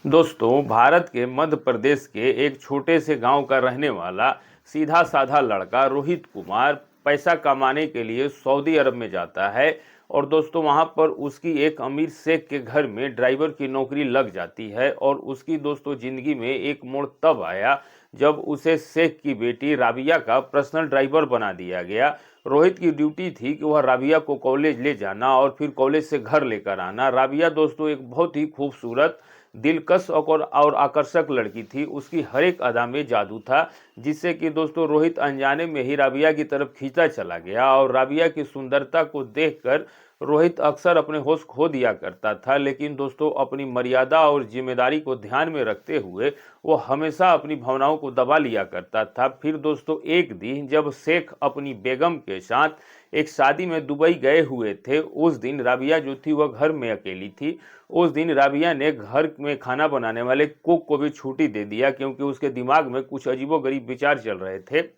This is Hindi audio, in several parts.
दोस्तों, भारत के मध्य प्रदेश के एक छोटे से गांव का रहने वाला सीधा साधा लड़का रोहित कुमार पैसा कमाने के लिए सऊदी अरब में जाता है। और दोस्तों, वहां पर उसकी एक अमीर शेख के घर में ड्राइवर की नौकरी लग जाती है। और उसकी दोस्तों जिंदगी में एक मोड़ तब आया जब उसे शेख की बेटी राबिया का पर्सनल ड्राइवर बना दिया गया। रोहित की ड्यूटी थी कि वह राबिया को कॉलेज ले जाना और फिर कॉलेज से घर लेकर आना। राबिया दोस्तों एक बहुत ही खूबसूरत, दिलकश और आकर्षक लड़की थी। उसकी हर एक अदा में जादू था, जिससे कि दोस्तों रोहित अनजाने में ही राबिया की तरफ खींचा चला गया। और राबिया की सुंदरता को देखकर रोहित अक्सर अपने होश खो दिया करता था। लेकिन दोस्तों अपनी मर्यादा और जिम्मेदारी को ध्यान में रखते हुए वो हमेशा अपनी भावनाओं को दबा लिया करता था। फिर दोस्तों एक दिन जब शेख अपनी बेगम के साथ एक शादी में दुबई गए हुए थे, उस दिन राबिया जो थी वह घर में अकेली थी। उस दिन राबिया ने घर में खाना बनाने वाले कुक को भी छुट्टी दे दिया, क्योंकि उसके दिमाग में कुछ अजीबोगरीब विचार चल रहे थे।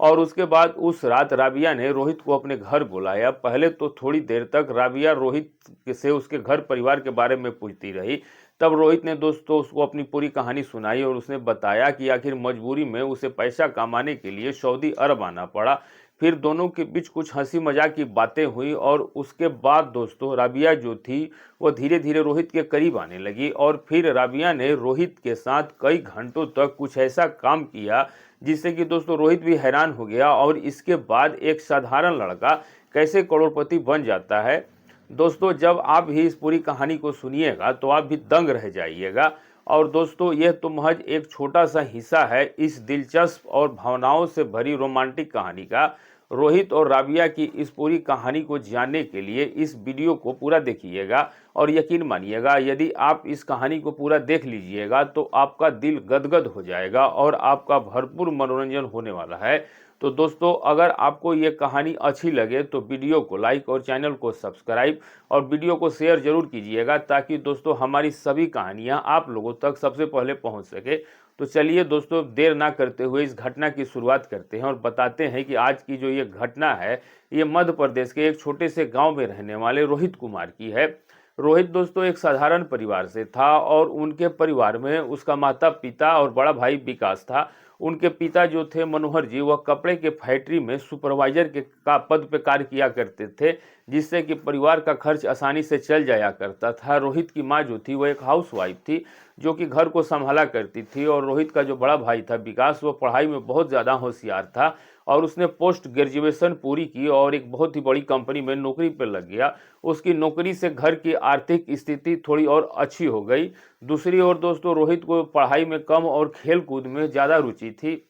और उसके बाद उस रात राबिया ने रोहित को अपने घर बुलाया। पहले तो थोड़ी देर तक राबिया रोहित से उसके घर परिवार के बारे में पूछती रही। तब रोहित ने दोस्तों उसको अपनी पूरी कहानी सुनाई और उसने बताया कि आखिर मजबूरी में उसे पैसा कमाने के लिए सऊदी अरब आना पड़ा। फिर दोनों के बीच कुछ हंसी मजाक की बातें हुई और उसके बाद दोस्तों राबिया जो थी वो धीरे धीरे रोहित के करीब आने लगी। और फिर राबिया ने रोहित के साथ कई घंटों तक कुछ ऐसा काम किया जिससे कि दोस्तों रोहित भी हैरान हो गया। और इसके बाद एक साधारण लड़का कैसे करोड़पति बन जाता है। दोस्तों जब आप भी इस पूरी कहानी को सुनिएगा तो आप भी दंग रह जाइएगा। और दोस्तों यह तो महज एक छोटा सा हिस्सा है इस दिलचस्प और भावनाओं से भरी रोमांटिक कहानी का। रोहित और राबिया की इस पूरी कहानी को जानने के लिए इस वीडियो को पूरा देखिएगा। और यकीन मानिएगा, यदि आप इस कहानी को पूरा देख लीजिएगा तो आपका दिल गदगद हो जाएगा और आपका भरपूर मनोरंजन होने वाला है। तो दोस्तों अगर आपको ये कहानी अच्छी लगे तो वीडियो को लाइक और चैनल को सब्सक्राइब और वीडियो को शेयर जरूर कीजिएगा, ताकि दोस्तों हमारी सभी कहानियाँ आप लोगों तक सबसे पहले पहुँच सके। तो चलिए दोस्तों देर ना करते हुए इस घटना की शुरुआत करते हैं और बताते हैं कि आज की जो ये घटना है ये मध्य प्रदेश के एक छोटे से गांव में रहने वाले रोहित कुमार की है। रोहित दोस्तों एक साधारण परिवार से था और उनके परिवार में उसका माता पिता और बड़ा भाई विकास था। उनके पिता जो थे मनोहर जी, वह कपड़े के फैक्ट्री में सुपरवाइजर के का पद पे कार्य किया करते थे, जिससे कि परिवार का खर्च आसानी से चल जाया करता था। रोहित की माँ जो थी वो एक हाउसवाइफ थी, जो कि घर को संभाला करती थी। और रोहित का जो बड़ा भाई था विकास, वो पढ़ाई में बहुत ज़्यादा होशियार था और उसने पोस्ट ग्रेजुएशन पूरी की और एक बहुत ही बड़ी कंपनी में नौकरी पर लग गया। उसकी नौकरी से घर की आर्थिक स्थिति थोड़ी और अच्छी हो गई। दूसरी ओर दोस्तों रोहित को पढ़ाई में कम और खेल कूद में ज़्यादा रुचि थी।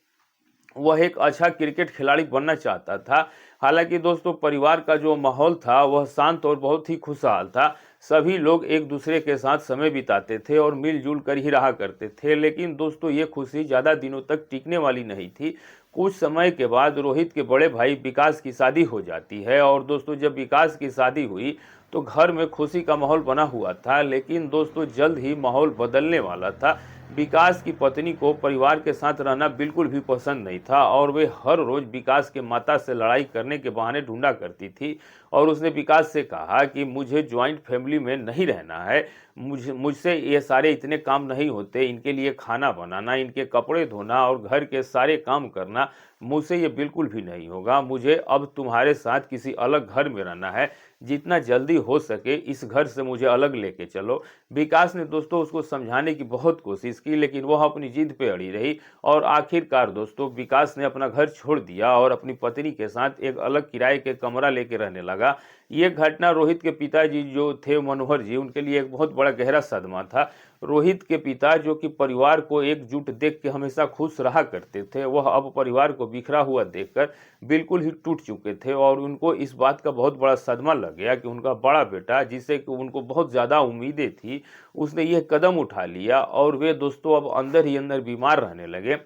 वह एक अच्छा क्रिकेट खिलाड़ी बनना चाहता था। हालांकि दोस्तों परिवार का जो माहौल था वह शांत और बहुत ही खुशहाल था। सभी लोग एक दूसरे के साथ समय बिताते थे और मिलजुल कर ही रहा करते थे। लेकिन दोस्तों ये खुशी ज़्यादा दिनों तक टिकने वाली नहीं थी। कुछ समय के बाद रोहित के बड़े भाई विकास की शादी हो जाती है। और दोस्तों जब विकास की शादी हुई तो घर में खुशी का माहौल बना हुआ था। लेकिन दोस्तों जल्द ही माहौल बदलने वाला था। विकास की पत्नी को परिवार के साथ रहना बिल्कुल भी पसंद नहीं था और वे हर रोज विकास के माता से लड़ाई करने के बहाने ढूंढा करती थी। और उसने विकास से कहा कि मुझे ज्वाइंट फैमिली में नहीं रहना है, मुझसे ये सारे इतने काम नहीं होते, इनके लिए खाना बनाना, इनके कपड़े धोना और घर के सारे काम करना मुझसे ये बिल्कुल भी नहीं होगा। मुझे अब तुम्हारे साथ किसी अलग घर में रहना है, जितना जल्दी हो सके इस घर से मुझे अलग लेके चलो। विकास ने दोस्तों उसको समझाने की बहुत कोशिश की, लेकिन वह अपनी जिद पे अड़ी रही। और आखिरकार दोस्तों विकास ने अपना घर छोड़ दिया और अपनी पत्नी के साथ एक अलग किराए के कमरा लेके रहने लगा। ये घटना रोहित के पिताजी जो थे मनोहर जी, उनके लिए एक बहुत बड़ा गहरा सदमा था। रोहित के पिता जो कि परिवार को एकजुट देख के हमेशा खुश रहा करते थे, वह अब परिवार को बिखरा हुआ देखकर बिल्कुल ही टूट चुके थे। और उनको इस बात का बहुत बड़ा सदमा लग गया कि उनका बड़ा बेटा, जिससे कि उनको बहुत ज़्यादा उम्मीदें थी, उसने यह कदम उठा लिया और वे दोस्तों अब अंदर ही अंदर बीमार रहने लगे।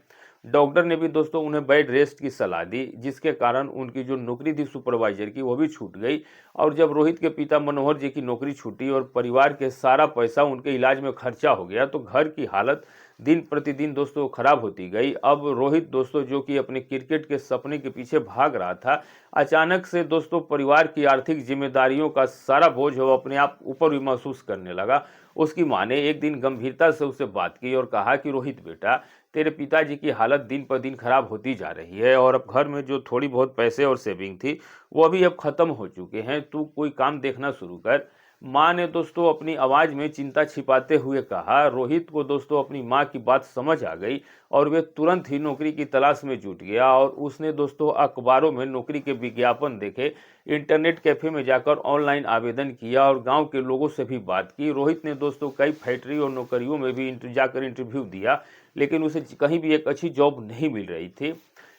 डॉक्टर ने भी दोस्तों उन्हें बेड रेस्ट की सलाह दी, जिसके कारण उनकी जो नौकरी थी सुपरवाइजर की वो भी छूट गई। और जब रोहित के पिता मनोहर जी की नौकरी छूटी और परिवार के सारा पैसा उनके इलाज में खर्चा हो गया तो घर की हालत दिन प्रतिदिन दोस्तों खराब होती गई। अब रोहित दोस्तों जो कि अपने क्रिकेट के सपने के पीछे भाग रहा था, अचानक से दोस्तों परिवार की आर्थिक जिम्मेदारियों का सारा बोझ वो अपने आप ऊपर भी महसूस करने लगा। उसकी माँ ने एक दिन गंभीरता से उससे बात की और कहा कि रोहित बेटा, तेरे पिताजी की हालत दिन पर दिन खराब होती जा रही है और अब घर में जो थोड़ी बहुत पैसे और सेविंग थी वो भी अब खत्म हो चुके हैं। तू कोई काम देखना शुरू कर। माँ ने दोस्तों अपनी आवाज में चिंता छिपाते हुए कहा। रोहित को दोस्तों अपनी माँ की बात समझ आ गई और वे तुरंत ही नौकरी की तलाश में जुट गया और उसने दोस्तों अखबारों में नौकरी के विज्ञापन देखे, इंटरनेट कैफे में जाकर ऑनलाइन आवेदन किया और गांव के लोगों से भी बात की। रोहित ने दोस्तों कई फैक्ट्री और नौकरियों में भी जाकर इंटरव्यू दिया, लेकिन उसे कहीं भी एक अच्छी जॉब नहीं मिल रही थी।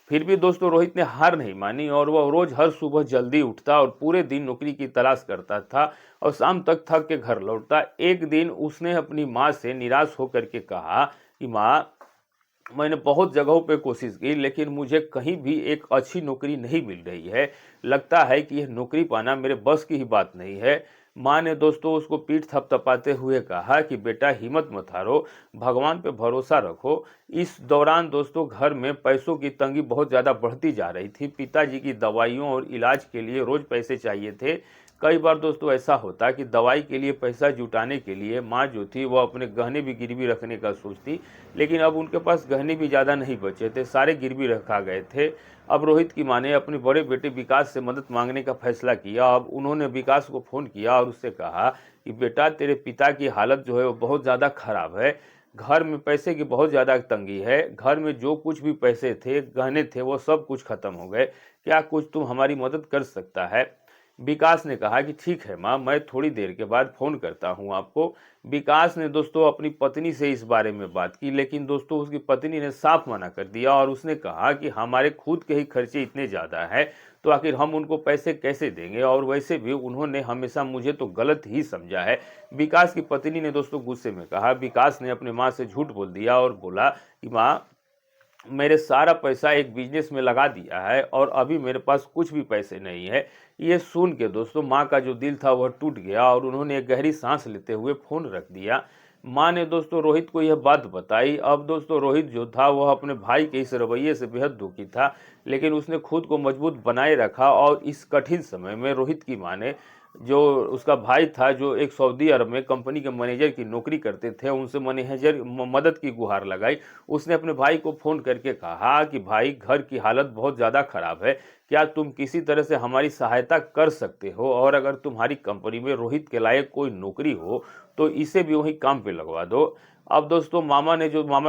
फिर भी दोस्तों रोहित ने हार नहीं मानी और वह रोज हर सुबह जल्दी उठता और पूरे दिन नौकरी की तलाश करता था और शाम तक थक के घर लौटता। एक दिन उसने अपनी माँ से निराश होकर के कहा कि माँ, मैंने बहुत जगहों पे कोशिश की लेकिन मुझे कहीं भी एक अच्छी नौकरी नहीं मिल रही है। लगता है कि यह नौकरी पाना मेरे बस की ही बात नहीं है। माँ ने दोस्तों उसको पीठ थपथपाते हुए कहा कि बेटा हिम्मत मत हारो, भगवान पे भरोसा रखो। इस दौरान दोस्तों घर में पैसों की तंगी बहुत ज़्यादा बढ़ती जा रही थी। पिताजी की दवाइयों और इलाज के लिए रोज़ पैसे चाहिए थे। कई बार दोस्तों ऐसा होता कि दवाई के लिए पैसा जुटाने के लिए माँ जो थी वह अपने गहने भी गिरवी रखने का सोचती, लेकिन अब उनके पास गहने भी ज़्यादा नहीं बचे थे, सारे गिरवी रखा गए थे। अब रोहित की माँ ने अपने बड़े बेटे विकास से मदद मांगने का फैसला किया। अब उन्होंने विकास को फ़ोन किया और उससे कहा कि बेटा, तेरे पिता की हालत जो है वो बहुत ज़्यादा खराब है, घर में पैसे की बहुत ज़्यादा तंगी है, घर में जो कुछ भी पैसे थे, गहने थे, वो सब कुछ खत्म हो गए। क्या कुछ तुम हमारी मदद कर सकता है? विकास ने कहा कि ठीक है माँ, मैं थोड़ी देर के बाद फ़ोन करता हूँ आपको। विकास ने दोस्तों अपनी पत्नी से इस बारे में बात की, लेकिन दोस्तों उसकी पत्नी ने साफ मना कर दिया और उसने कहा कि हमारे खुद के ही खर्चे इतने ज़्यादा है तो आखिर हम उनको पैसे कैसे देंगे, और वैसे भी उन्होंने हमेशा मुझे तो गलत ही समझा है। विकास की पत्नी ने दोस्तों गुस्से में कहा। विकास ने अपने माँ से झूठ बोल दिया और बोला कि माँ, मेरे सारा पैसा एक बिजनेस में लगा दिया है और अभी मेरे पास कुछ भी पैसे नहीं है। ये सुन के दोस्तों माँ का जो दिल था वह टूट गया और उन्होंने एक गहरी सांस लेते हुए फ़ोन रख दिया। माँ ने दोस्तों रोहित को यह बात बताई। अब दोस्तों रोहित जो था वह अपने भाई के इस रवैये से बेहद दुखी था, लेकिन उसने खुद को मजबूत बनाए रखा और इस कठिन समय में रोहित की माँ ने, जो उसका भाई था जो एक सऊदी अरब में कंपनी के मैनेजर की नौकरी करते थे, उनसे मैनेजर मदद की गुहार लगाई। उसने अपने भाई को फ़ोन करके कहा कि भाई, घर की हालत बहुत ज़्यादा ख़राब है, क्या तुम किसी तरह से हमारी सहायता कर सकते हो? और अगर तुम्हारी कंपनी में रोहित के लायक कोई नौकरी हो तो इसे भी वहीं काम पे लगवा दो। अब दोस्तों मामा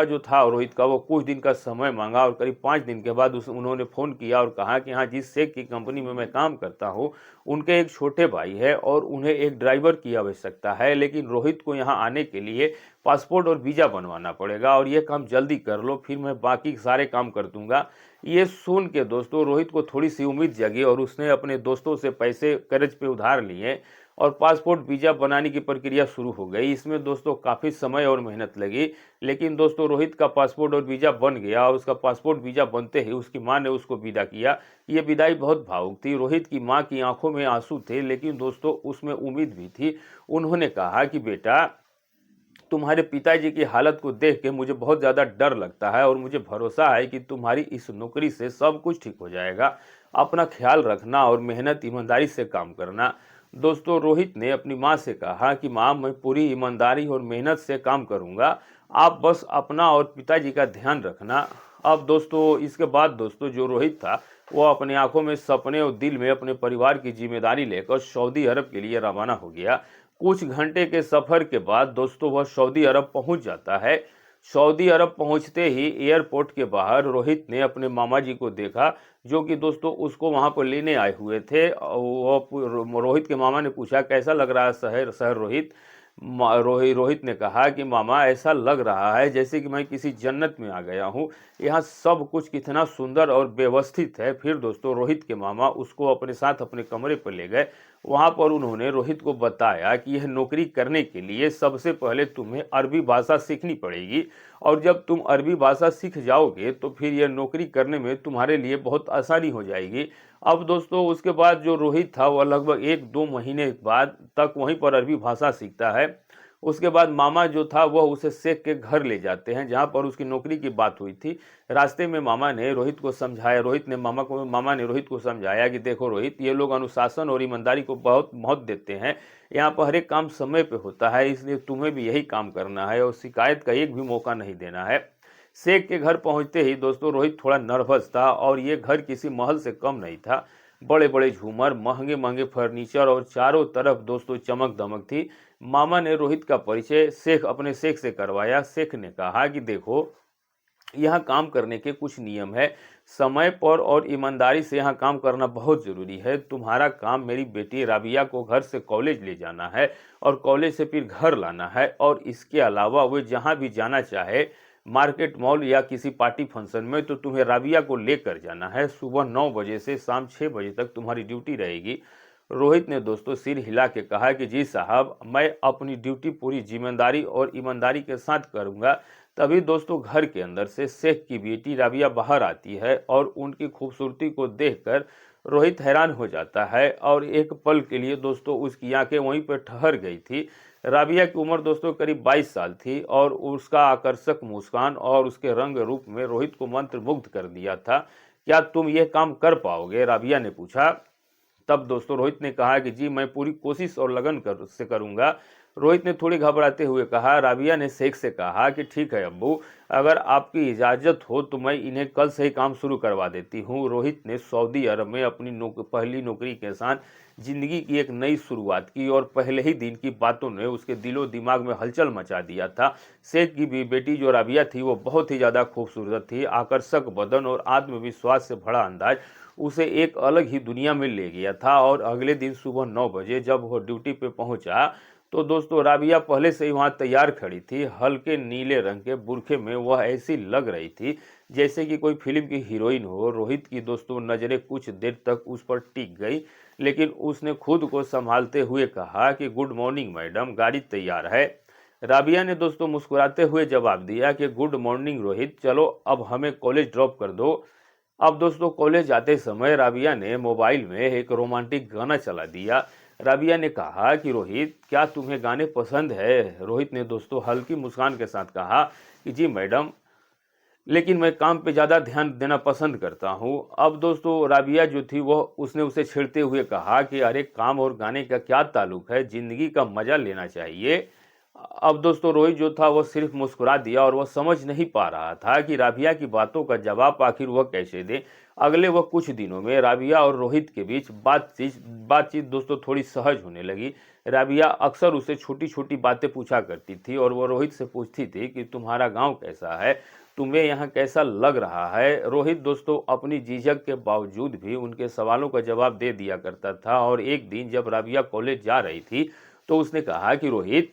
जो था रोहित का, वो कुछ दिन का समय मांगा और करीब 5 दिन के बाद उन्होंने फ़ोन किया और कहा कि हाँ, जिस शेख की कंपनी में मैं काम करता हूँ उनके एक छोटे भाई है और उन्हें एक ड्राइवर की आवश्यकता है, लेकिन रोहित को यहाँ आने के लिए पासपोर्ट और वीज़ा बनवाना पड़ेगा और ये काम जल्दी कर लो, फिर मैं बाकी सारे काम कर दूंगा। ये सुन के दोस्तों रोहित को थोड़ी सी उम्मीद जगी और उसने अपने दोस्तों से पैसे कर्ज पे उधार लिए और पासपोर्ट वीज़ा बनाने की प्रक्रिया शुरू हो गई। इसमें दोस्तों काफ़ी समय और मेहनत लगी, लेकिन दोस्तों रोहित का पासपोर्ट और वीज़ा बन गया और उसका पासपोर्ट वीज़ा बनते ही उसकी माँ ने उसको विदा किया। ये विदाई बहुत भावुक थी। रोहित की माँ की आंखों में आंसू थे, लेकिन दोस्तों उसमें उम्मीद भी थी। उन्होंने कहा कि बेटा, तुम्हारे पिताजी की हालत को देख के मुझे बहुत ज़्यादा डर लगता है और मुझे भरोसा है कि तुम्हारी इस नौकरी से सब कुछ ठीक हो जाएगा। अपना ख्याल रखना और मेहनत ईमानदारी से काम करना। दोस्तों रोहित ने अपनी माँ से कहा कि माँ, मैं पूरी ईमानदारी और मेहनत से काम करूँगा, आप बस अपना और पिताजी का ध्यान रखना। अब दोस्तों इसके बाद दोस्तों जो रोहित था वो अपने आंखों में सपने और दिल में अपने परिवार की जिम्मेदारी लेकर सऊदी अरब के लिए रवाना हो गया। कुछ घंटे के सफर के बाद दोस्तों वह सऊदी अरब पहुंच जाता है। सऊदी अरब पहुंचते ही एयरपोर्ट के बाहर रोहित ने अपने मामा जी को देखा, जो कि दोस्तों उसको वहां पर लेने आए हुए थे। रोहित के मामा ने पूछा, कैसा लग रहा है शहर शहर रोहित? रोहित ने कहा कि मामा, ऐसा लग रहा है जैसे कि मैं किसी जन्नत में आ गया हूँ, यहाँ सब कुछ कितना सुंदर और व्यवस्थित है। फिर दोस्तों रोहित के मामा उसको अपने साथ अपने कमरे पर ले गए। वहाँ पर उन्होंने रोहित को बताया कि यह नौकरी करने के लिए सबसे पहले तुम्हें अरबी भाषा सीखनी पड़ेगी और जब तुम अरबी भाषा सीख जाओगे तो फिर यह नौकरी करने में तुम्हारे लिए बहुत आसानी हो जाएगी। अब दोस्तों उसके बाद जो रोहित था वह लगभग 1-2 महीने बाद तक वहीं पर अरबी भाषा सीखता है। उसके बाद मामा जो था वह उसे शेख के घर ले जाते हैं जहां पर उसकी नौकरी की बात हुई थी। रास्ते में मामा ने रोहित को समझाया, मामा ने रोहित को समझाया कि देखो रोहित, ये लोग अनुशासन और ईमानदारी को बहुत महत्व देते हैं। यहाँ पर हर एक काम समय पे होता है, इसलिए तुम्हें भी यही काम करना है और शिकायत का एक भी मौका नहीं देना है। शेख के घर पहुंचते ही दोस्तों रोहित थोड़ा नर्वस था और ये घर किसी महल से कम नहीं था। बड़े बड़े झूमर, महंगे महंगे फर्नीचर और चारों तरफ दोस्तों चमक दमक थी। मामा ने रोहित का परिचय अपने शेख से करवाया। शेख ने कहा कि देखो, यहाँ काम करने के कुछ नियम है, समय पर और ईमानदारी से यहाँ काम करना बहुत जरूरी है। तुम्हारा काम मेरी बेटी राबिया को घर से कॉलेज ले जाना है और कॉलेज से फिर घर लाना है, और इसके अलावा वे जहाँ भी जाना चाहे, मार्केट, मॉल या किसी पार्टी फंक्शन में, तो तुम्हें राबिया को लेकर जाना है। सुबह 9 बजे से शाम 6 बजे तक तुम्हारी ड्यूटी रहेगी। रोहित ने दोस्तों सिर हिला के कहा कि जी साहब, मैं अपनी ड्यूटी पूरी जिम्मेदारी और ईमानदारी के साथ करूंगा। तभी दोस्तों घर के अंदर से शेख की बेटी राबिया बाहर आती है और उनकी खूबसूरती को देखकर रोहित हैरान हो जाता है और एक पल के लिए दोस्तों उसकी आंखें वहीं पर ठहर गई थी। राबिया की उम्र दोस्तों करीब 22 साल थी और उसका आकर्षक मुस्कान और उसके रंग रूप में रोहित को मंत्रमुग्ध कर दिया था। क्या तुम यह काम कर पाओगे? राबिया ने पूछा। तब दोस्तों रोहित ने कहा कि जी मैं पूरी कोशिश और लगन से करूंगा। रोहित ने थोड़ी घबराते हुए कहा। राबिया ने शेख से कहा कि ठीक है अब्बू, अगर आपकी इजाज़त हो तो मैं इन्हें कल से ही काम शुरू करवा देती हूँ। रोहित ने सऊदी अरब में अपनी पहली नौकरी के साथ जिंदगी की एक नई शुरुआत की और पहले ही दिन की बातों ने उसके दिलो दिमाग में हलचल मचा दिया था। शेख की भी बेटी जो राबिया थी वो बहुत ही ज़्यादा खूबसूरत थी। आकर्षक बदन और आत्मविश्वास से भरा अंदाज उसे एक अलग ही दुनिया में ले गया था। और अगले दिन सुबह 9 बजे जब वह ड्यूटी पे पहुंचा तो दोस्तों राबिया पहले से ही वहां तैयार खड़ी थी। हल्के नीले रंग के बुरखे में वह ऐसी लग रही थी जैसे कि कोई फिल्म की हीरोइन हो। रोहित की दोस्तों नजरें कुछ देर तक उस पर टिक गई, लेकिन उसने खुद को संभालते हुए कहा कि गुड मॉर्निंग मैडम, गाड़ी तैयार है। राबिया ने दोस्तों मुस्कुराते हुए जवाब दिया कि गुड मॉर्निंग रोहित, चलो अब हमें कॉलेज ड्रॉप कर दो। अब दोस्तों कॉलेज जाते समय राबिया ने मोबाइल में एक रोमांटिक गाना चला दिया। राबिया ने कहा कि रोहित, क्या तुम्हें गाने पसंद है? रोहित ने दोस्तों हल्की मुस्कान के साथ कहा कि जी मैडम, लेकिन मैं काम पे ज़्यादा ध्यान देना पसंद करता हूँ। अब दोस्तों राबिया जो थी वह उसने उसे छेड़ते हुए कहा कि अरे काम और गाने का क्या ताल्लुक है, जिंदगी का मजा लेना चाहिए। अब दोस्तों रोहित जो था वह सिर्फ मुस्कुरा दिया और वह समझ नहीं पा रहा था कि राबिया की बातों का जवाब आखिर वह कैसे दे। अगले वह कुछ दिनों में राबिया और रोहित के बीच बातचीत दोस्तों थोड़ी सहज होने लगी। राबिया अक्सर उसे छोटी छोटी बातें पूछा करती थी और वह रोहित से पूछती थी कि तुम्हारा गांव कैसा है, तुम्हें यहाँ कैसा लग रहा है। रोहित दोस्तों अपनी झिझक के बावजूद भी उनके सवालों का जवाब दे दिया करता था। और एक दिन जब राबिया कॉलेज जा रही थी तो उसने कहा कि रोहित,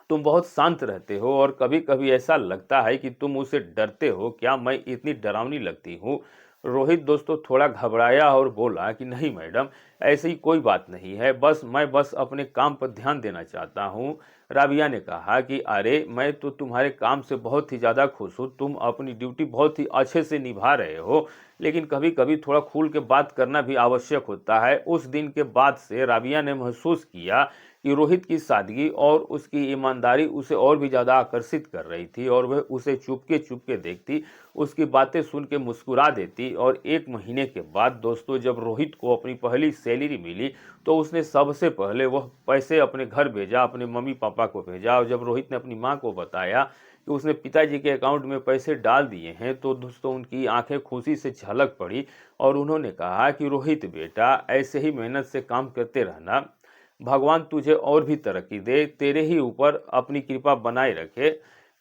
तुम बहुत शांत रहते हो और कभी कभी ऐसा लगता है कि तुम मुझसे डरते हो। क्या मैं इतनी डरावनी लगती हूँ? रोहित दोस्तों थोड़ा घबराया और बोला कि नहीं मैडम, ऐसी कोई बात नहीं है, मैं बस अपने काम पर ध्यान देना चाहता हूँ। राबिया ने कहा कि अरे मैं तो तुम्हारे काम से बहुत ही ज़्यादा खुश हूँ, तुम अपनी ड्यूटी बहुत ही अच्छे से निभा रहे हो, लेकिन कभी कभी थोड़ा खुल के बात करना भी आवश्यक होता है। उस दिन के बाद से राबिया ने महसूस किया कि रोहित की सादगी और उसकी ईमानदारी उसे और भी ज़्यादा आकर्षित कर रही थी और वह उसे चुपके चुपके देखती, उसकी बातें सुन के मुस्कुरा देती। और 1 महीने के बाद दोस्तों जब रोहित को अपनी पहली सैलरी मिली तो उसने सबसे पहले वह पैसे अपने घर भेजा, अपने मम्मी पापा को भेजा। और जब रोहित ने अपनी माँ को बताया कि उसने पिताजी के अकाउंट में पैसे डाल दिए हैं तो दोस्तों उनकी आंखें खुशी से झलक पड़ी और उन्होंने कहा कि रोहित बेटा, ऐसे ही मेहनत से काम करते रहना, भगवान तुझे और भी तरक्की दे, तेरे ही ऊपर अपनी कृपा बनाए रखे।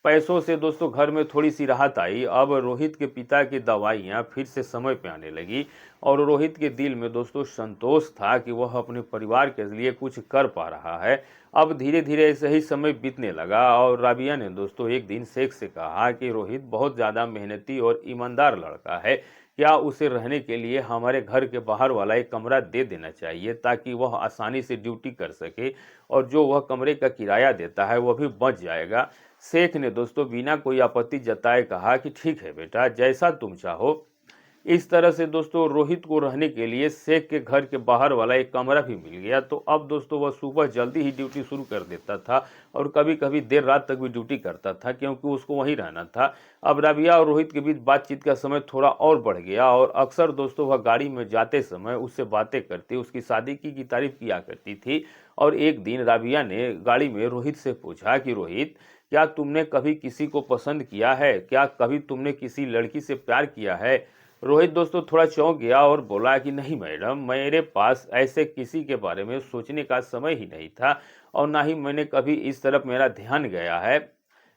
पैसों से दोस्तों घर में थोड़ी सी राहत आई। अब रोहित के पिता की दवाइयाँ फिर से समय पे आने लगी और रोहित के दिल में दोस्तों संतोष था कि वह अपने परिवार के लिए कुछ कर पा रहा है। अब धीरे धीरे ऐसे ही समय बीतने लगा और राबिया ने दोस्तों एक दिन शेख से कहा कि रोहित बहुत ज़्यादा मेहनती और ईमानदार लड़का है, क्या उसे रहने के लिए हमारे घर के बाहर वाला एक कमरा दे देना चाहिए ताकि वह आसानी से ड्यूटी कर सके, और जो वह कमरे का किराया देता है वह भी बच जाएगा। शेख ने दोस्तों बिना कोई आपत्ति जताए कहा कि ठीक है बेटा, जैसा तुम चाहो। इस तरह से दोस्तों रोहित को रहने के लिए शेख के घर के बाहर वाला एक कमरा भी मिल गया। तो अब दोस्तों वह सुबह जल्दी ही ड्यूटी शुरू कर देता था और कभी कभी देर रात तक भी ड्यूटी करता था, क्योंकि उसको वहीं रहना था। अब राबिया और रोहित के बीच बातचीत का समय थोड़ा और बढ़ गया और अक्सर दोस्तों वह गाड़ी में जाते समय उससे बातें करती, उसकी शादी की तारीफ किया करती थी। और एक दिन राबिया ने गाड़ी में रोहित से पूछा कि रोहित, क्या तुमने कभी किसी को पसंद किया है? क्या कभी तुमने किसी लड़की से प्यार किया है? रोहित दोस्तों थोड़ा चौंक गया और बोला कि नहीं मैडम, मेरे पास ऐसे किसी के बारे में सोचने का समय ही नहीं था और ना ही मैंने कभी इस तरफ मेरा ध्यान गया है।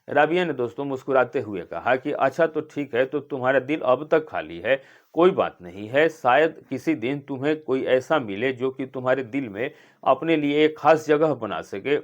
राबिया ने दोस्तों मुस्कुराते हुए कहा कि अच्छा तो ठीक है, तो तुम्हारा दिल अब तक खाली है, कोई बात नहीं है, शायद किसी दिन तुम्हें कोई ऐसा मिले जो कि तुम्हारे दिल में अपने लिए एक खास जगह बना सके।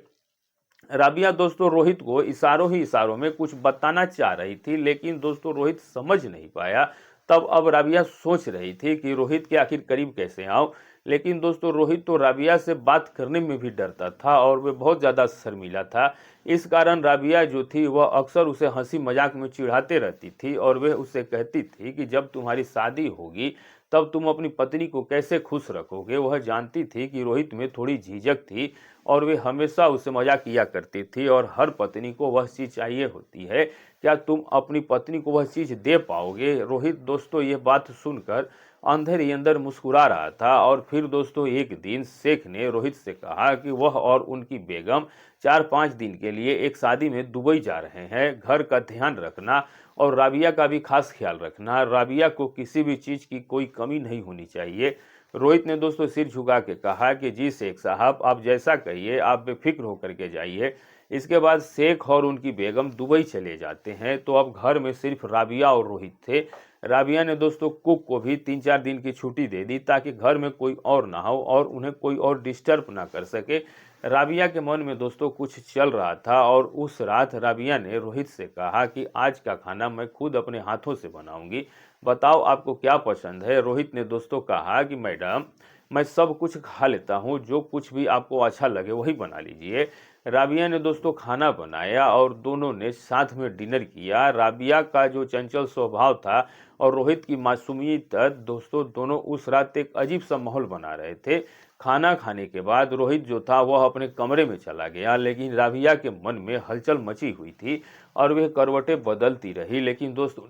राबिया दोस्तों रोहित को इशारों ही इशारों में कुछ बताना चाह रही थी, लेकिन दोस्तों रोहित समझ नहीं पाया। तब अब राबिया सोच रही थी कि रोहित के आखिर करीब कैसे आऊं, लेकिन दोस्तों रोहित तो राबिया से बात करने में भी डरता था और वह बहुत ज़्यादा शर्मीला था। इस कारण राबिया जो थी वह अक्सर उसे हंसी मजाक में चिढ़ाते रहती थी और वह उससे कहती थी कि जब तुम्हारी शादी होगी तब तुम अपनी पत्नी को कैसे खुश रखोगे। वह जानती थी कि रोहित में थोड़ी झिझक थी और वे हमेशा उससे मजाक किया करती थी और हर पत्नी को वह चीज़ चाहिए होती है, क्या तुम अपनी पत्नी को वह चीज़ दे पाओगे? रोहित दोस्तों ये बात सुनकर अंदर ही अंदर मुस्कुरा रहा था। और फिर दोस्तों एक दिन शेख ने रोहित से कहा कि वह और उनकी बेगम 4-5 दिन के लिए एक शादी में दुबई जा रहे हैं। घर का ध्यान रखना और राबिया का भी खास ख्याल रखना। राबिया को किसी भी चीज़ की कोई कमी नहीं होनी चाहिए। रोहित ने दोस्तों सिर झुका के कहा कि जी शेख साहब, आप जैसा कहिए, आप बेफिक्र होकर के जाइए। इसके बाद शेख और उनकी बेगम दुबई चले जाते हैं। तो अब घर में सिर्फ राबिया और रोहित थे। राबिया ने दोस्तों कुक को भी 3-4 दिन की छुट्टी दे दी ताकि घर में कोई और ना हो और उन्हें कोई और डिस्टर्ब ना कर सके। राबिया के मन में दोस्तों कुछ चल रहा था और उस रात राबिया ने रोहित से कहा कि आज का खाना मैं खुद अपने हाथों से बनाऊंगी, बताओ आपको क्या पसंद है? रोहित ने दोस्तों कहा कि मैडम, मैं सब कुछ खा लेता हूँ, जो कुछ भी आपको अच्छा लगे वही बना लीजिए। राबिया ने दोस्तों खाना बनाया और दोनों ने साथ में डिनर किया। राबिया का जो चंचल स्वभाव था और रोहित की मासूमियत दोस्तों दोनों उस रात एक अजीब सा माहौल बना रहे थे। खाना खाने के बाद रोहित जो था वह अपने कमरे में चला गया, लेकिन राबिया के मन में हलचल मची हुई थी और वह करवटें बदलती रही, लेकिन दोस्तों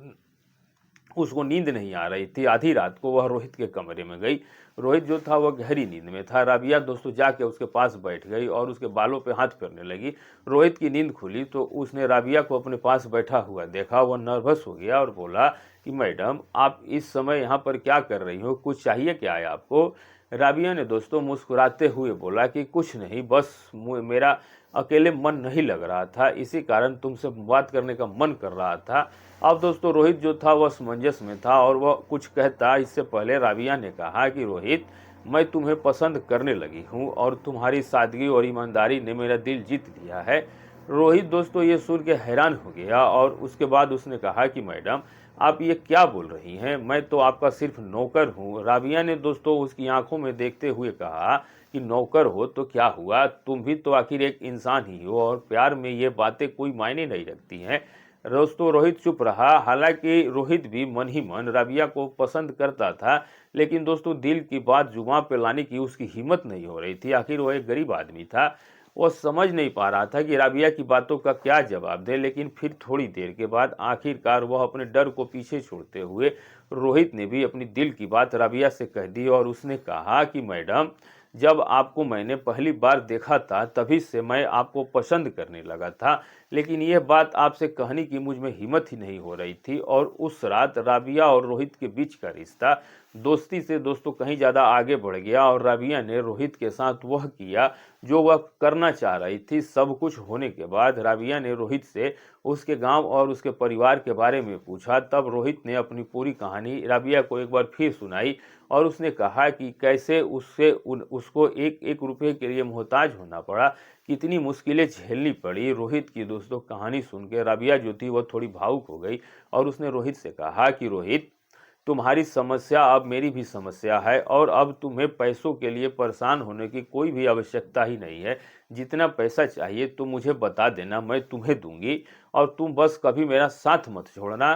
उसको नींद नहीं आ रही थी। आधी रात को वह रोहित के कमरे में गई। रोहित जो था वह गहरी नींद में था। राबिया दोस्तों जाके उसके पास बैठ गई और उसके बालों पे हाथ फेरने लगी। रोहित की नींद खुली तो उसने राबिया को अपने पास बैठा हुआ देखा। वह नर्वस हो गया और बोला कि मैडम, आप इस समय यहाँ पर क्या कर रही हो? कुछ चाहिए क्या है आपको? राबिया ने दोस्तों मुस्कुराते हुए बोला कि कुछ नहीं, बस मेरा अकेले मन नहीं लग रहा था, इसी कारण तुमसे बात करने का मन कर रहा था। अब दोस्तों रोहित जो था वह असमंजस में था और वह कुछ कहता इससे पहले राबिया ने कहा कि रोहित, मैं तुम्हें पसंद करने लगी हूँ और तुम्हारी सादगी और ईमानदारी ने मेरा दिल जीत लिया है। रोहित दोस्तों ये सुन के हैरान हो गया और उसके बाद उसने कहा कि मैडम, आप ये क्या बोल रही हैं? मैं तो आपका सिर्फ नौकर हूँ। राबिया ने दोस्तों उसकी आंखों में देखते हुए कहा कि नौकर हो तो क्या हुआ, तुम भी तो आखिर एक इंसान ही हो और प्यार में ये बातें कोई मायने नहीं रखती हैं। दोस्तों रोहित चुप रहा। हालांकि रोहित भी मन ही मन राबिया को पसंद करता था, लेकिन दोस्तों दिल की बात जुबान पे लाने की उसकी हिम्मत नहीं हो रही थी। आखिर वह एक गरीब आदमी था। वह समझ नहीं पा रहा था कि राबिया की बातों का क्या जवाब दे। लेकिन फिर थोड़ी देर के बाद आखिरकार वह अपने डर को पीछे छोड़ते हुए रोहित ने भी अपनी दिल की बात राबिया से कह दी और उसने कहा कि मैडम, जब आपको मैंने पहली बार देखा था तभी से मैं आपको पसंद करने लगा था, लेकिन यह बात आपसे कहने की मुझ में हिम्मत ही नहीं हो रही थी। और उस रात राबिया और रोहित के बीच का रिश्ता दोस्ती से दोस्तों कहीं ज़्यादा आगे बढ़ गया और राबिया ने रोहित के साथ वह किया जो वह करना चाह रही थी। सब कुछ होने के बाद राबिया ने रोहित से उसके गांव और उसके परिवार के बारे में पूछा। तब रोहित ने अपनी पूरी कहानी राबिया को एक बार फिर सुनाई और उसने कहा कि कैसे उसको एक एक रुपये के लिए मोहताज होना पड़ा, कितनी मुश्किलें झेलनी पड़ी। रोहित की दोस्तों कहानी सुन के राबिया जो थी वह थोड़ी भावुक हो गई और उसने रोहित से कहा कि रोहित, तुम्हारी समस्या अब मेरी भी समस्या है और अब तुम्हें पैसों के लिए परेशान होने की कोई भी आवश्यकता ही नहीं है। जितना पैसा चाहिए तुम मुझे बता देना, मैं तुम्हें दूंगी और तुम बस कभी मेरा साथ मत छोड़ना।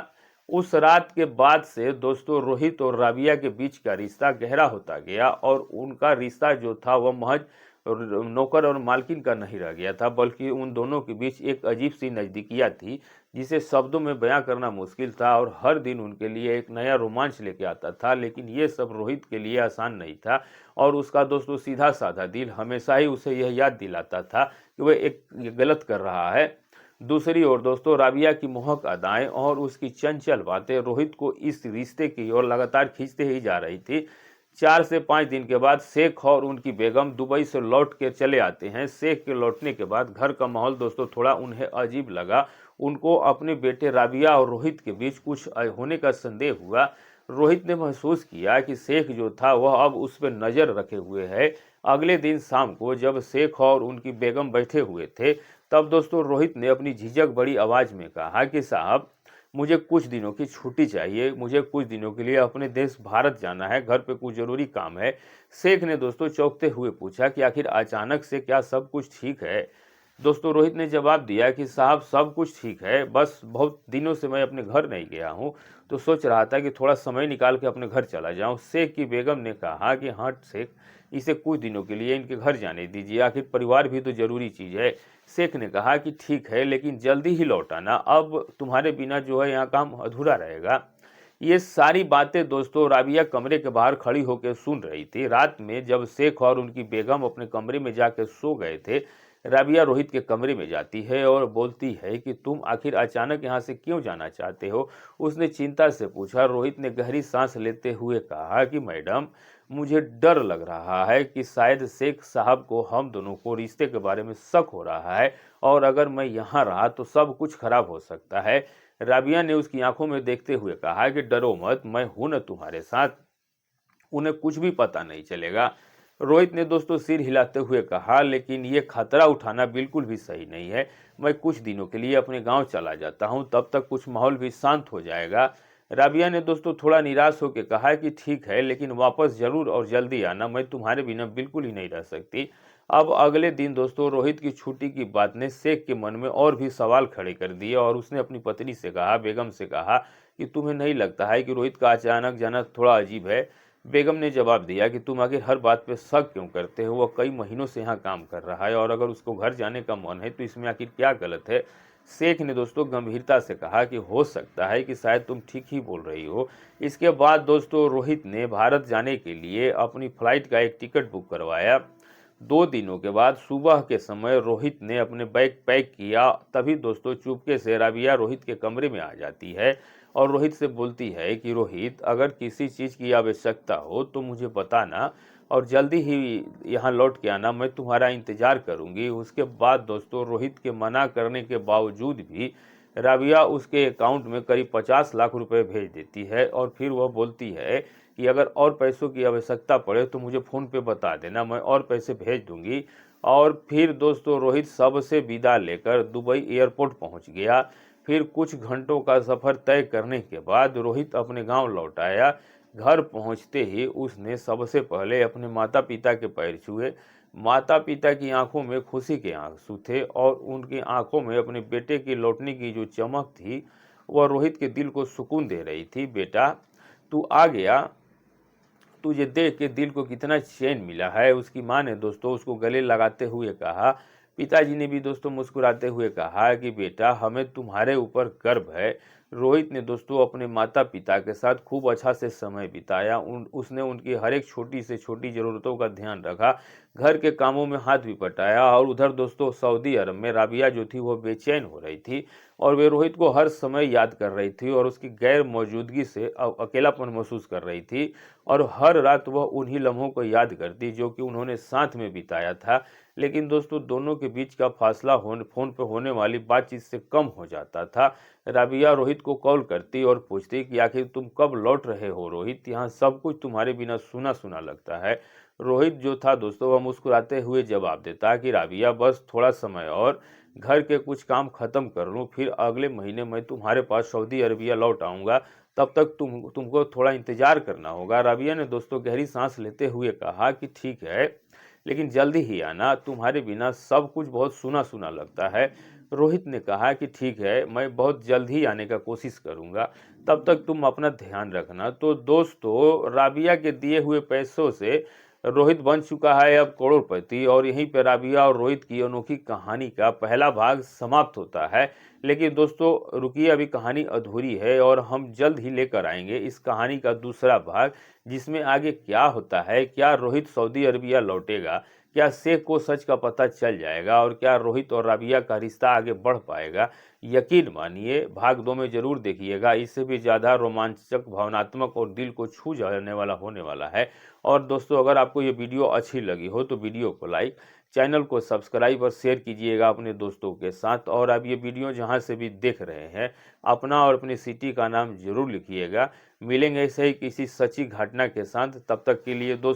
उस रात के बाद से दोस्तों रोहित और राबिया के बीच का रिश्ता गहरा होता गया और उनका रिश्ता जो था वह महज नौकर और मालकिन का नहीं रह गया था, बल्कि उन दोनों के बीच एक अजीब सी नज़दीकियाँ थी जिसे शब्दों में बयां करना मुश्किल था और हर दिन उनके लिए एक नया रोमांच लेके आता था। लेकिन ये सब रोहित के लिए आसान नहीं था और उसका दोस्तों सीधा साधा दिल हमेशा ही उसे यह याद दिलाता था कि वह एक गलत कर रहा है। दूसरी ओर दोस्तों राबिया की मोहक अदाएं और उसकी चंचल बातें रोहित को इस रिश्ते की ओर लगातार खींचते ही जा रही थी। 4 से 5 दिन के बाद शेख और उनकी बेगम दुबई से लौट कर चले आते हैं। शेख के लौटने के बाद घर का माहौल दोस्तों थोड़ा उन्हें अजीब लगा। उनको अपने बेटे राबिया और रोहित के बीच कुछ होने का संदेह हुआ। रोहित ने महसूस किया कि शेख जो था वह अब उस पर नज़र रखे हुए है। अगले दिन शाम को जब शेख और उनकी बेगम बैठे हुए थे, तब दोस्तों रोहित ने अपनी झिझक बड़ी आवाज़ में कहा कि साहब, मुझे कुछ दिनों की छुट्टी चाहिए, मुझे कुछ दिनों के लिए अपने देश भारत जाना है, घर पे कुछ ज़रूरी काम है। शेख ने दोस्तों चौंकते हुए पूछा कि आखिर अचानक से क्या सब कुछ ठीक है? दोस्तों रोहित ने जवाब दिया कि साहब सब कुछ ठीक है, बस बहुत दिनों से मैं अपने घर नहीं गया हूँ, तो सोच रहा था कि थोड़ा समय निकाल के अपने घर चला जाऊँ। शेख की बेगम ने कहा कि हाँ शेख, इसे कुछ दिनों के लिए इनके घर जाने दीजिए, आखिर परिवार भी तो जरूरी चीज़ है। शेख ने कहा कि ठीक है, लेकिन जल्दी ही लौट आना, अब तुम्हारे बिना जो है यहाँ काम अधूरा रहेगा। ये सारी बातें दोस्तों राबिया कमरे के बाहर खड़ी होकर सुन रही थी। रात में जब शेख और उनकी बेगम अपने कमरे में जाकर सो गए थे, राबिया रोहित के कमरे में जाती है और बोलती है कि तुम आखिर अचानक यहाँ से क्यों जाना चाहते हो? उसने चिंता से पूछा। रोहित ने गहरी सांस लेते हुए कहा कि मैडम, मुझे डर लग रहा है कि शायद शेख साहब को हम दोनों को रिश्ते के बारे में शक हो रहा है और अगर मैं यहाँ रहा तो सब कुछ खराब हो सकता है। राबिया ने उसकी आंखों में देखते हुए कहा कि डरो मत, मैं हूं न तुम्हारे साथ, उन्हें कुछ भी पता नहीं चलेगा। रोहित ने दोस्तों सिर हिलाते हुए कहा, लेकिन ये खतरा उठाना बिल्कुल भी सही नहीं है। मैं कुछ दिनों के लिए अपने गांव चला जाता हूं, तब तक कुछ माहौल भी शांत हो जाएगा। राबिया ने दोस्तों थोड़ा निराश होकर कहा कि ठीक है, लेकिन वापस जरूर और जल्दी आना, मैं तुम्हारे बिना बिल्कुल ही नहीं रह सकती। अब अगले दिन दोस्तों रोहित की छुट्टी की बात ने शेख के मन में और भी सवाल खड़े कर दिए और उसने अपनी पत्नी से कहा, बेगम से कहा कि तुम्हें नहीं लगता है कि रोहित का अचानक जाना थोड़ा अजीब है? बेगम ने जवाब दिया कि तुम आखिर हर बात पे शक क्यों करते हो? वह कई महीनों से यहाँ काम कर रहा है और अगर उसको घर जाने का मन है तो इसमें आखिर क्या गलत है? शेख ने दोस्तों गंभीरता से कहा कि हो सकता है कि शायद तुम ठीक ही बोल रही हो। इसके बाद दोस्तों रोहित ने भारत जाने के लिए अपनी फ्लाइट का एक टिकट बुक करवाया। 2 दिनों के बाद सुबह के समय रोहित ने अपने बैग पैक किया, तभी दोस्तों चुपके से राबिया रोहित के कमरे में आ जाती है और रोहित से बोलती है कि रोहित, अगर किसी चीज़ की आवश्यकता हो तो मुझे बताना और जल्दी ही यहाँ लौट के आना, मैं तुम्हारा इंतज़ार करूँगी। उसके बाद दोस्तों रोहित के मना करने के बावजूद भी राबिया उसके अकाउंट में करीब 50 लाख रुपए भेज देती है और फिर वह बोलती है कि अगर और पैसों की आवश्यकता पड़े तो मुझे फ़ोन पे बता देना, मैं और पैसे भेज दूंगी। और फिर दोस्तों रोहित सबसे विदा लेकर दुबई एयरपोर्ट पहुंच गया। फिर कुछ घंटों का सफ़र तय करने के बाद रोहित अपने गांव लौट आया। घर पहुंचते ही उसने सबसे पहले अपने माता पिता के पैर छुए। माता पिता की आंखों में खुशी के आंसू थे और उनकी आंखों में अपने बेटे के लौटने की जो चमक थी वह रोहित के दिल को सुकून दे रही थी। बेटा, तू आ गया, तुझे देख के दिल को कितना चैन मिला है, उसकी माँ ने दोस्तों उसको गले लगाते हुए कहा। पिताजी ने भी दोस्तों मुस्कुराते हुए कहा कि बेटा, हमें तुम्हारे ऊपर गर्व है। रोहित ने दोस्तों अपने माता पिता के साथ खूब अच्छा से समय बिताया। उसने उनकी हर एक छोटी से छोटी ज़रूरतों का ध्यान रखा, घर के कामों में हाथ भी बटाया। और उधर दोस्तों सऊदी अरब में राबिया जो थी वो बेचैन हो रही थी और वे रोहित को हर समय याद कर रही थी और उसकी गैर मौजूदगी से अकेलापन महसूस कर रही थी और हर रात वह उन्हीं लम्हों को याद करती जो कि उन्होंने साथ में बिताया था। लेकिन दोस्तों दोनों के बीच का फासला फ़ोन पर होने वाली बातचीत से कम हो जाता था। राबिया रोहित को कॉल करती और पूछती कि आखिर तुम कब लौट रहे हो रोहित, यहाँ सब कुछ तुम्हारे बिना सूना सूना लगता है। रोहित जो था दोस्तों वह मुस्कुराते हुए जवाब देता कि राबिया, बस थोड़ा समय और, घर के कुछ काम खत्म कर लूँ, फिर अगले महीने मैं तुम्हारे पास सऊदी अरबिया लौट आऊँगा, तब तक तुमको थोड़ा इंतजार करना होगा। राबिया ने दोस्तों गहरी सांस लेते हुए कहा कि ठीक है, लेकिन जल्दी ही आना, तुम्हारे बिना सब कुछ बहुत सूना सूना लगता है। रोहित ने कहा कि ठीक है, मैं बहुत जल्द ही आने का कोशिश करूंगा, तब तक तुम अपना ध्यान रखना। तो दोस्तों, राबिया के दिए हुए पैसों से रोहित बन चुका है अब करोड़पति, और यहीं पर राबिया और रोहित की अनोखी कहानी का पहला भाग समाप्त होता है। लेकिन दोस्तों रुकिए, अभी कहानी अधूरी है और हम जल्द ही लेकर आएंगे इस कहानी का दूसरा भाग, जिसमें आगे क्या होता है। क्या रोहित सऊदी अरबिया लौटेगा? क्या शेख को सच का पता चल जाएगा? और क्या रोहित और राबिया का रिश्ता आगे बढ़ पाएगा? यकीन मानिए, भाग 2 में जरूर देखिएगा। इससे भी ज़्यादा रोमांचक, भावनात्मक और दिल को छू जाने वाला होने वाला है। और दोस्तों, अगर आपको ये वीडियो अच्छी लगी हो तो वीडियो को लाइक, चैनल को सब्सक्राइब और शेयर कीजिएगा अपने दोस्तों के साथ। और आप ये वीडियो जहाँ से भी देख रहे हैं, अपना और अपनी सिटी का नाम जरूर लिखिएगा। मिलेंगे ऐसे ही किसी सच्ची घटना के साथ, तब तक के लिए दोस्तों।